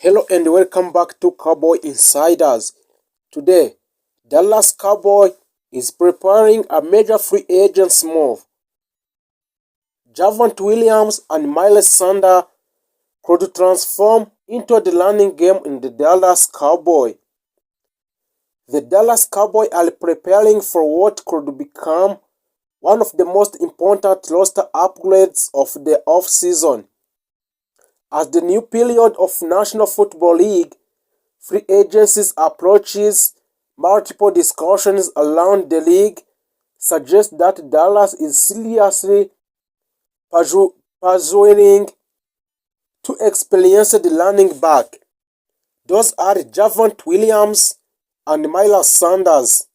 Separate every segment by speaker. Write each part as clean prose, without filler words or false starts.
Speaker 1: Hello and welcome back to Cowboy Insiders. Today, Dallas Cowboy is preparing a major free agents move. Javonte Williams and Miles Sanders could transform into the running game in the Dallas Cowboy. The Dallas Cowboys are preparing for what could become one of the most important roster upgrades of the offseason. As the new period of National Football League free agency approaches, multiple discussions around the league suggest that Dallas is seriously pursuing two experienced running back. Those are Javonte Williams and Miles Sanders.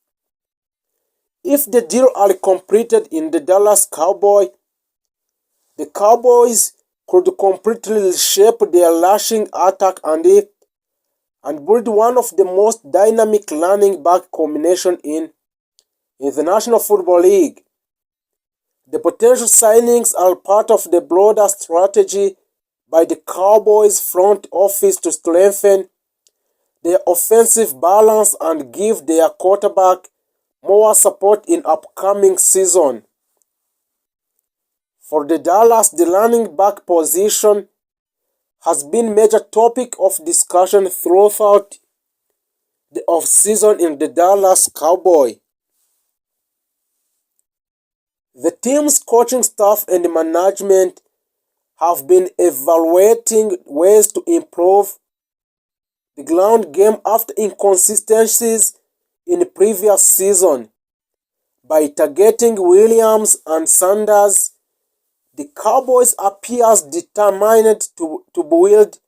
Speaker 1: If the deal are completed in the Dallas Cowboys, the Cowboys could completely reshape their rushing attack and build one of the most dynamic running back combination in the National Football League. The potential signings are part of the broader strategy by the Cowboys front office to strengthen their offensive balance and give their quarterback more support in upcoming season. For the Dallas, the running back position has been major topic of discussion throughout the offseason in the Dallas Cowboys. The team's coaching staff and management have been evaluating ways to improve the ground game after inconsistencies in the previous season. By targeting Williams and Sanders, the Cowboys appears determined to build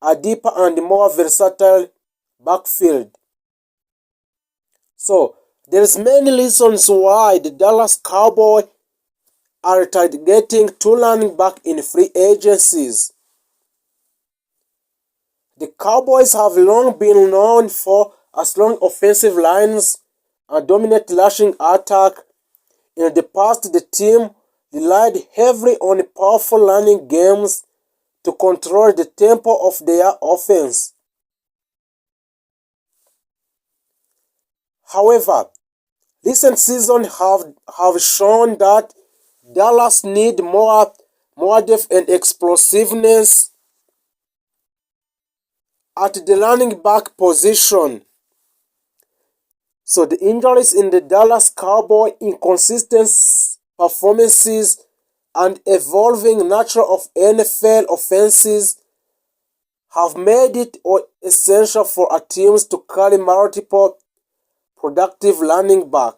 Speaker 1: a deeper and more versatile backfield. So, there's many reasons why the Dallas Cowboys are targeting two running back in free agencies. The Cowboys have long been known for a strong offensive lines and dominant rushing attack. In the past, the team relied heavily on powerful running games to control the tempo of their offense. However, recent seasons have shown that Dallas need more depth and explosiveness at the running back position. So the injuries in the Dallas Cowboys, inconsistent performances, and evolving nature of NFL offenses have made it essential for a teams to carry multiple productive running back.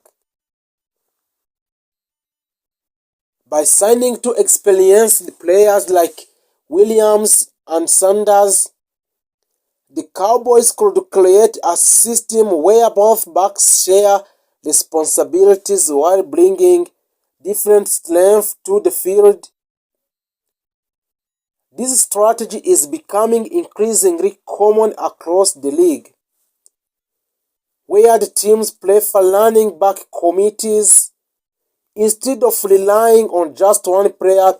Speaker 1: By signing two experienced players like Williams and Sanders, the Cowboys could create a system where both backs share responsibilities while bringing different strengths to the field. This strategy is becoming increasingly common across the league, where the teams play for running back committees instead of relying on just one player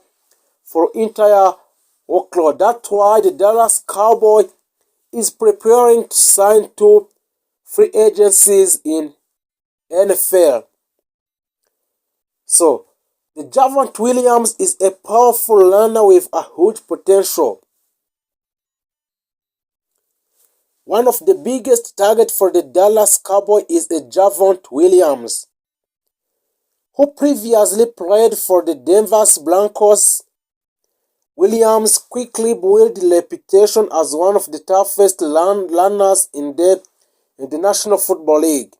Speaker 1: for entire workload. That's why the Dallas Cowboys is preparing to sign two free agencies in NFL. So, the Javonte Williams is a powerful runner with a huge potential. One of the biggest targets for the Dallas Cowboys is the Javonte Williams, who previously played for the Denver Broncos. Williams quickly built a reputation as one of the toughest runners in the National Football League,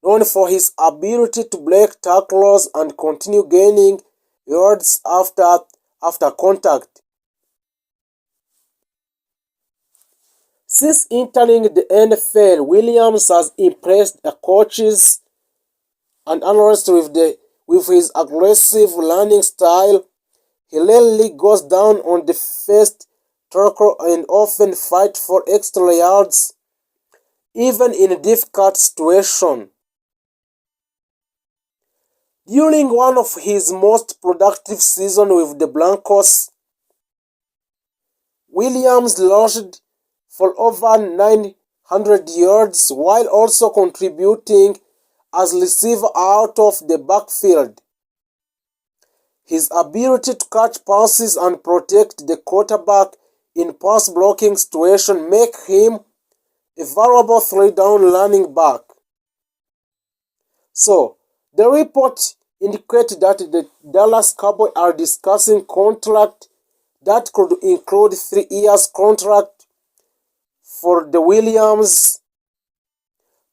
Speaker 1: known for his ability to break tackles and continue gaining yards after contact. Since entering the NFL, Williams has impressed the coaches and analysts with his aggressive running style. He rarely goes down on the first tackle and often fights for extra yards, even in difficult situations. During one of his most productive seasons with the Broncos, Williams rushed for over 900 yards while also contributing as receiver out of the backfield. His ability to catch passes and protect the quarterback in pass blocking situations make him a valuable three-down running back. So, the report indicates that the Dallas Cowboys are discussing contract that could include 3 years contract for the Williams,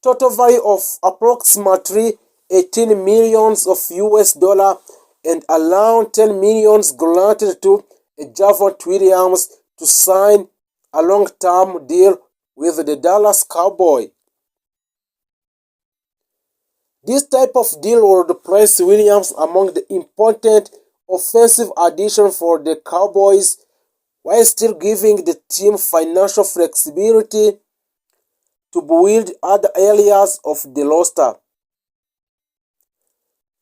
Speaker 1: total value of approximately 18 millions of US dollar, and around 10 millions granted to Javonte Williams to sign a long-term deal with the Dallas Cowboys. This type of deal would place Williams among the important offensive additions for the Cowboys while still giving the team financial flexibility to build other areas of the roster.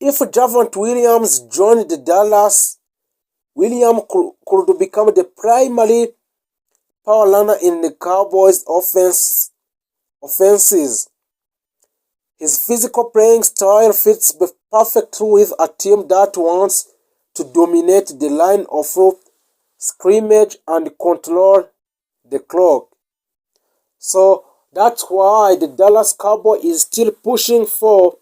Speaker 1: If Javonte Williams joined the Dallas, Williams could become the primary power runner in the Cowboys' offenses. His physical playing style fits perfectly with a team that wants to dominate the line of scrimmage and control the clock. So that's why the Dallas Cowboys is still pushing for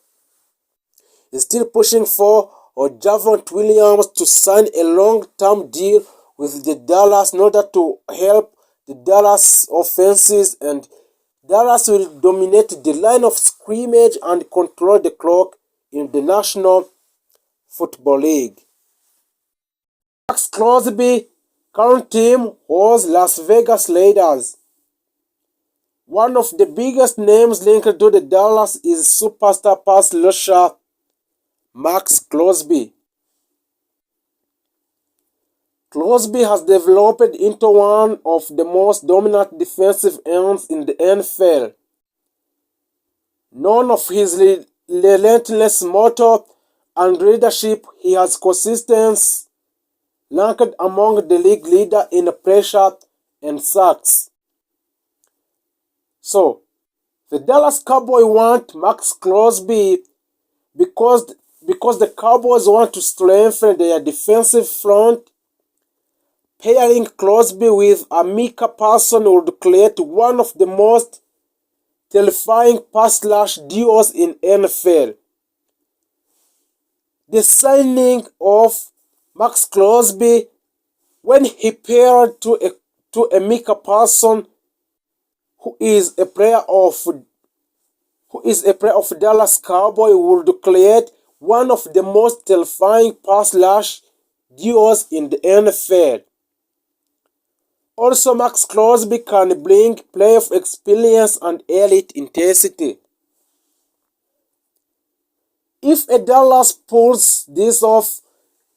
Speaker 1: Javonte Williams to sign a long-term deal with the Dallas in order to help the Dallas offenses, and Dallas will dominate the line of scrimmage and control the clock in the National Football League. Maxx Crosby current team was Las Vegas Raiders. One of the biggest names linked to the Dallas is superstar pass rusher Maxx Crosby. Crosby has developed into one of the most dominant defensive ends in the NFL. Known for his relentless motor and leadership, he has consistency ranked among the league leader in pressure and sacks. So, the Dallas Cowboys want Maxx Crosby because the Cowboys want to strengthen their defensive front. Pairing Crosby with Micah Parsons would create one of the most terrifying pass rush duos in NFL. The signing of Maxx Crosby, when he paired to a Micah Parsons, who is a player of Dallas Cowboys, would create one of the most terrifying pass rush duos in the NFL. Also, Maxx Crosby can bring playoff experience and elite intensity. If a Dallas pulls this off,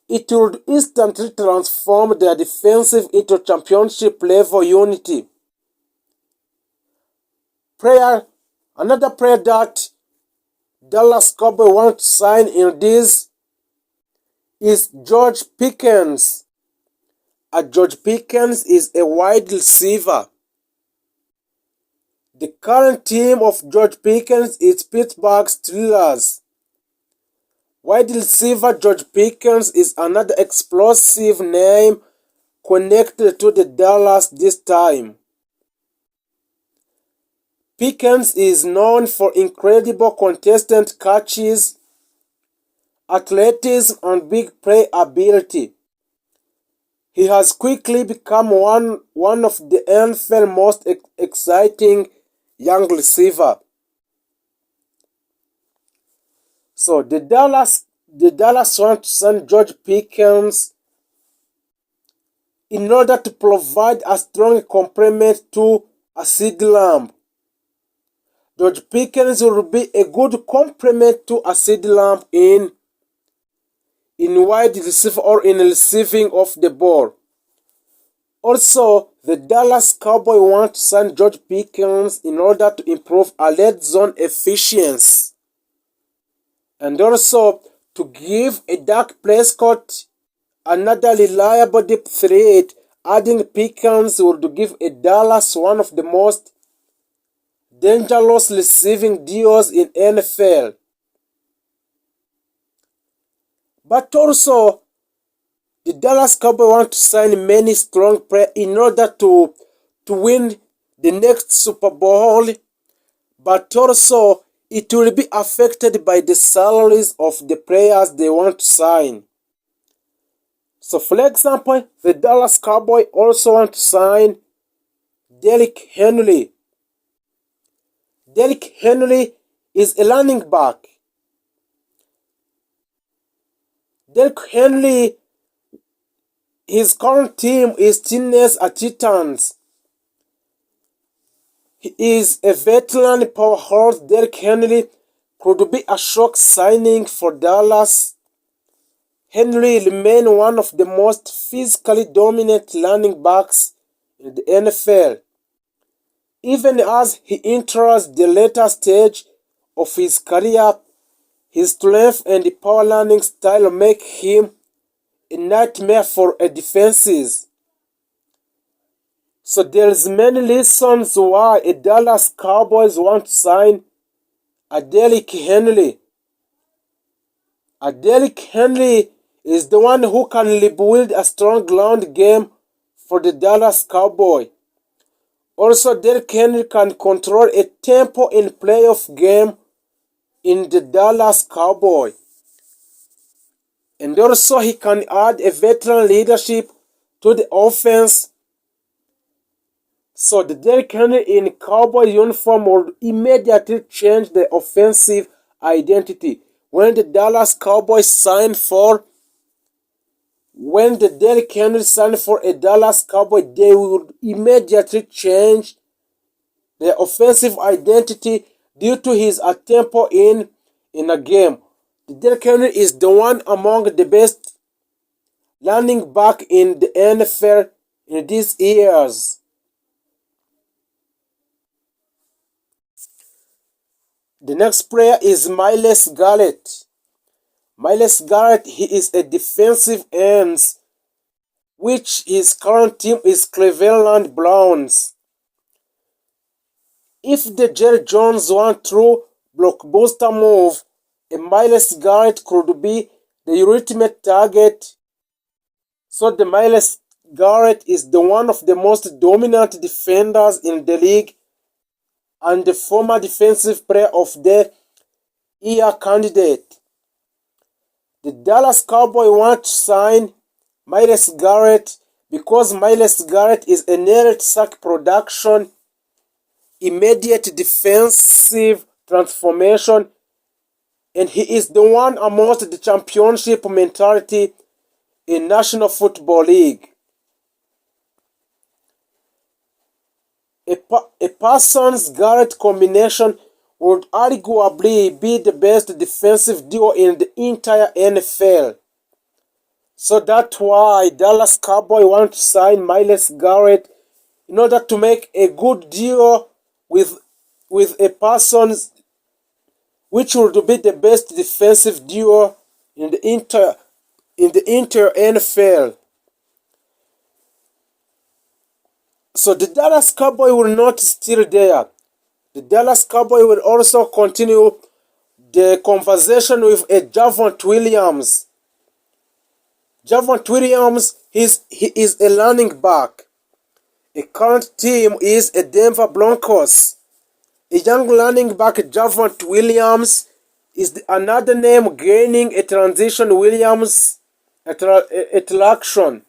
Speaker 1: it would instantly transform their defensive into championship level unity. Another player that Dallas Cowboys want to sign in this is George Pickens. George Pickens is a wide receiver. The current team of George Pickens is Pittsburgh Steelers. Wide receiver George Pickens is another explosive name connected to the Dallas this time. Pickens is known for incredible contested catches, athleticism, and big play ability. He has quickly become one of the NFL's most exciting young receivers. So the Dallas want to sign George Pickens in order to provide a strong complement to CeeDee Lamb. George Pickens will be a good complement to CeeDee Lamb in wide receiver or in receiving of the ball. Also, the Dallas Cowboys want to sign George Pickens in order to improve a red zone efficiency, and also to give a Dak Prescott another reliable deep threat adding Pickens would give a Dallas one of the most dangerous receiving deals in NFL. But also, the Dallas Cowboys want to sign many strong players in order to win the next Super Bowl, but also it will be affected by the salaries of the players they want to sign. So for example, the Dallas Cowboys also want to sign Derrick Henry. Derrick Henry is a running back. Derrick Henry, his current team is Tennessee Titans. He is a veteran powerhouse. Derrick Henry could be a shock signing for Dallas. Henry remains one of the most physically dominant running backs in the NFL. Even as he enters the later stage of his career, his strength and power running style make him a nightmare for defenses. So there's many reasons why a Dallas Cowboys want to sign a Derrick Henry. A Derrick Henry is the one who can rebuild a strong ground game for the Dallas Cowboys. Also, Derrick Henry can control a tempo in playoff game in the Dallas Cowboys. And also he can add a veteran leadership to the offense. So the Derrick Henry in Cowboy uniform will immediately change the offensive identity. When the Derrick Henry signed for a Dallas Cowboy, they will immediately change their offensive identity due to his tempo in a game. The Derrick Henry is the one among the best running back in the NFL in these years. The next player is Myles Garrett. Myles Garrett, he is a defensive end, which his current team is Cleveland Browns. If the Jerry Jones want true blockbuster move, a Myles Garrett could be the ultimate target. So the Myles Garrett is the one of the most dominant defenders in the league and the former defensive player of the year candidate. The Dallas Cowboys want to sign Myles Garrett because Myles Garrett is a near sack production, immediate defensive transformation, and he is the one amongst the championship mentality in National Football League. A Parsons-Garrett combination would arguably be the best defensive duo in the entire NFL. So that's why Dallas Cowboys want to sign Myles Garrett in order to make a good deal with a Parsons, which would be the best defensive duo in the entire NFL. So the Dallas Cowboys will not still there. The Dallas Cowboys will also continue the conversation with a Javonte Williams. Javonte Williams, he is a running back. A current team is a Denver Broncos. A young running back, Javonte Williams, is another name gaining a transition Williams attraction.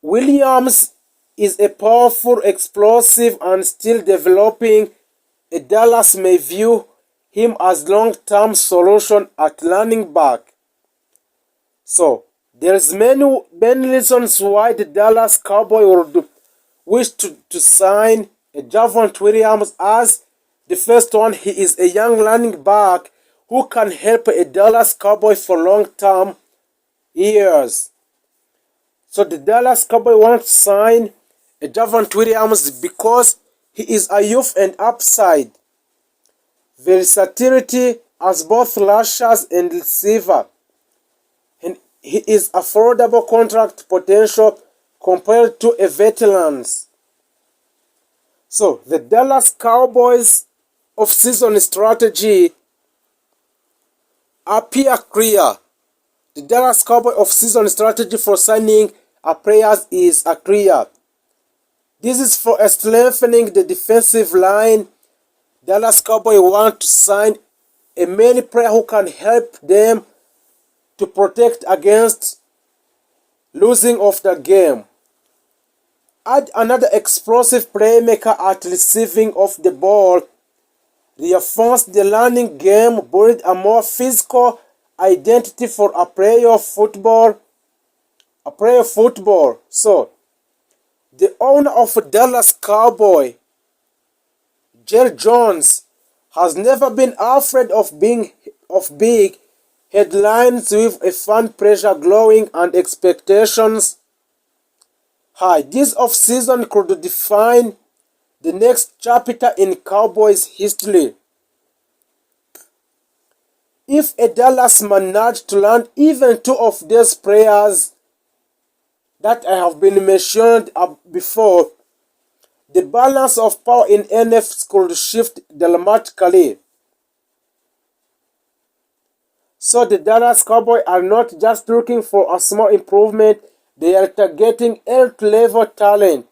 Speaker 1: Williams is a powerful, explosive, and still developing. A Dallas may view him as long-term solution at running back. So there's many reasons why the Dallas Cowboys would wish to sign a Javonte Williams as the first one. He is a young running back who can help a Dallas Cowboys for long-term years. So the Dallas Cowboys want to sign a Javonte Williams because he is a youth and upside. Versatility as both rushers and receiver. And he is affordable contract potential compared to a veterans. So the Dallas Cowboys off-season strategy appear clear. The Dallas Cowboys off-season strategy for signing players is clear. This is for strengthening the defensive line. Dallas Cowboys want to sign a main player who can help them to protect against losing of the game. Add another explosive playmaker at receiving of the ball. Reinforce the running game. Build a more physical identity for a playoff football. So, the owner of Dallas Cowboy, Jerry Jones, has never been afraid of big headlines with a fan pressure growing and expectations high. This offseason could define the next chapter in Cowboys history. If a Dallas managed to land even two of these players that I have been mentioned before, the balance of power in NFC could shift dramatically. So the Dallas Cowboys are not just looking for a small improvement, they are targeting elite level talent.